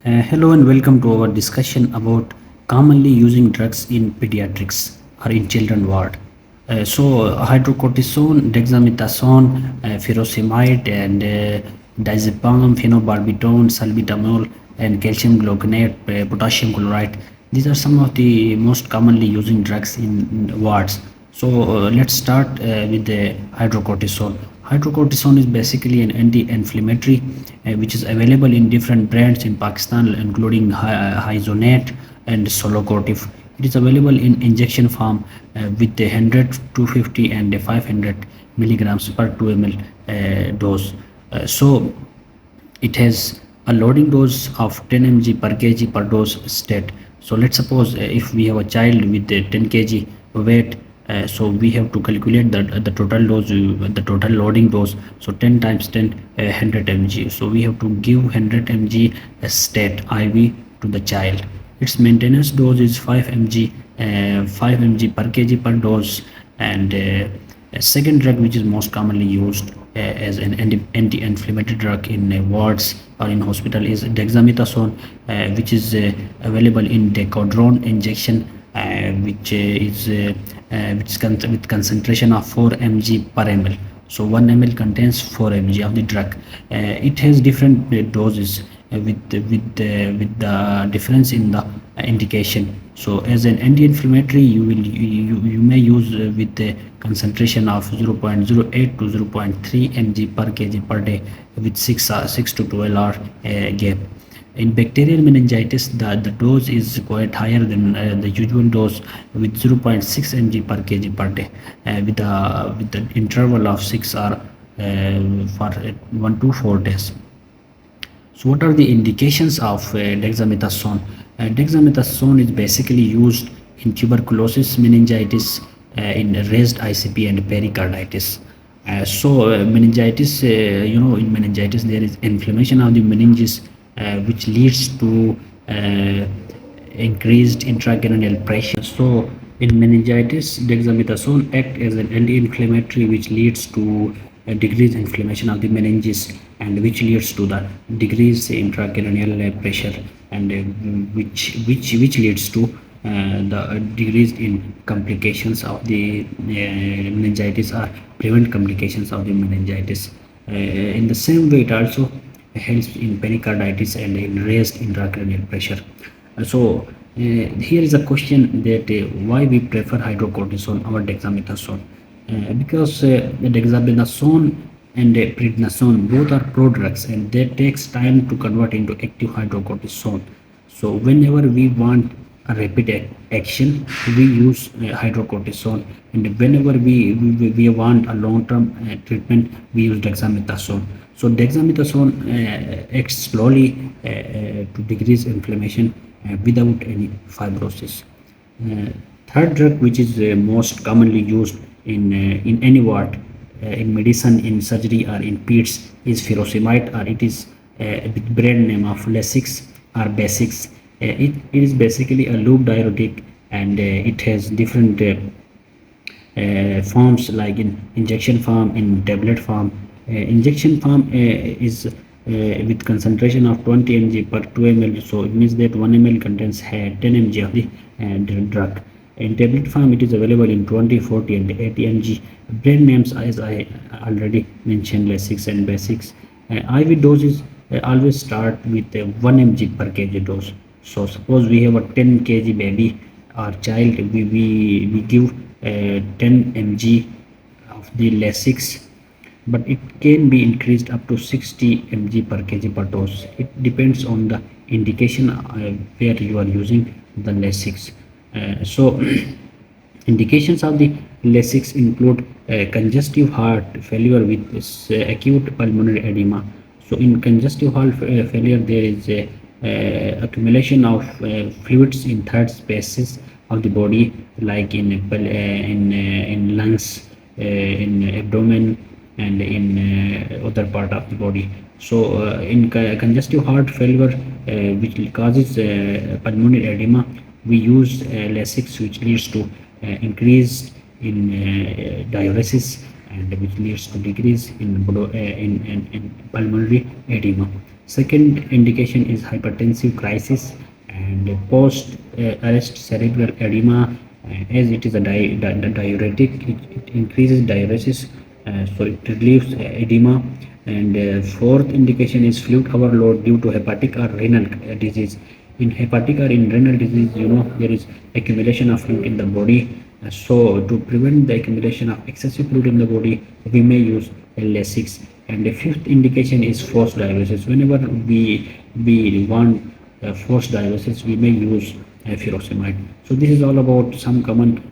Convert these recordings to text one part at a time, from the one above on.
Hello and welcome to our discussion about commonly using drugs in pediatrics or in children ward. Hydrocortisone, dexamethasone, ferusomide, and diazepam, phenobarbital, salbutamol, and calcium gluconate, potassium chloride. These are some of the most commonly using drugs in wards. Let's start with the hydrocortisone. Hydrocortisone is basically an anti-inflammatory which is available in different brands in Pakistan, including Hyzonate and Solocortif. It is available in injection form with a 100, 250, and a 500 milligrams per 2 ml dose. It has a loading dose of 10 mg per kg per dose state. So let's suppose if we have a child with a 10 kg weight, so we have to calculate the total dose, the total loading dose. So 10 times 10, 100 mg. So we have to give 100 mg state IV to the child. Its maintenance dose is 5 mg, 5 mg per kg per dose. And a second drug which is most commonly used as an anti-inflammatory drug in wards or in hospital is dexamethasone, which is available in decodron injection, which is with concentration of 4 mg per ml. So 1 ml contains 4 mg of the drug. It has different doses with the difference in the indication. So as an anti-inflammatory, you may use with the concentration of 0.08 to 0.3 mg per kg per day with 6 to 12 hour gap. In bacterial meningitis, the dose is quite higher than the usual dose with 0.6 mg per kg per day with the interval of 6 hours for 1 to 4 days. So what are the indications of dexamethasone? Dexamethasone is basically used in tuberculosis, meningitis, in raised ICP and pericarditis. Meningitis, in meningitis there is inflammation of the meninges, which leads to increased intracranial pressure. So in meningitis, dexamethasone acts as an anti-inflammatory, which leads to a decreased inflammation of the meninges, and which leads to the decreased intracranial pressure, and which leads to the decrease in complications of the meningitis, or prevent complications of the meningitis. In the same way, it also helps in pericarditis and in raised intracranial pressure. Here is a question that why we prefer hydrocortisone over dexamethasone. Because the dexamethasone and prednisone both are prodrugs, and that takes time to convert into active hydrocortisone. So whenever we want a rapid action, we use hydrocortisone, and whenever we want a long-term treatment, we use dexamethasone. So dexamethasone acts slowly to decrease inflammation without any fibrosis. Third drug which is most commonly used in any ward, in medicine, in surgery, or in peds is ferusomide, or it is with brand name of Lasix or Basics. It is basically a loop diuretic, and it has different forms, like in injection form, in tablet form. Injection form is with concentration of 20 mg per 2 ml. So it means that 1 ml contains 10 mg of the drug. In tablet form, it is available in 20, 40, and 80 mg. Brand names, as I already mentioned, Lasix and Basics. IV doses always start with 1 mg per kg dose. So suppose we have a 10 kg baby or child, we give 10 mg of the Lasix, but it can be increased up to 60 mg per kg per dose. It depends on the indication where you are using the Lasix. Indications of the Lasix include congestive heart failure with acute pulmonary edema. So in congestive heart failure, there is a accumulation of fluids in third spaces of the body, like in lungs, in abdomen, and in other part of the body. So in congestive heart failure, which causes pulmonary edema, we use Lasix, which leads to increase in diuresis, and which leads to decrease in pulmonary edema. Second indication is hypertensive crisis and post arrest cerebral edema, as it is a diuretic. It increases diuresis, so it relieves edema. And fourth indication is fluid overload due to hepatic or renal disease. In hepatic or in renal disease, there is accumulation of fluid in the body. So to prevent the accumulation of excessive fluid in the body, we may use Lasix. And the fifth indication is forced dialysis. Whenever we want forced dialysis, we may use ferusomide. So this is all about some common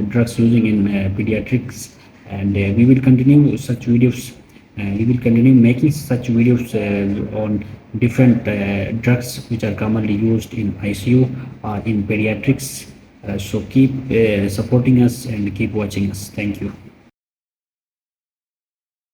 drugs using in pediatrics, and we will continue such videos. We will continue making such videos on different drugs which are commonly used in ICU or in pediatrics. So keep supporting us and keep watching us. Thank you.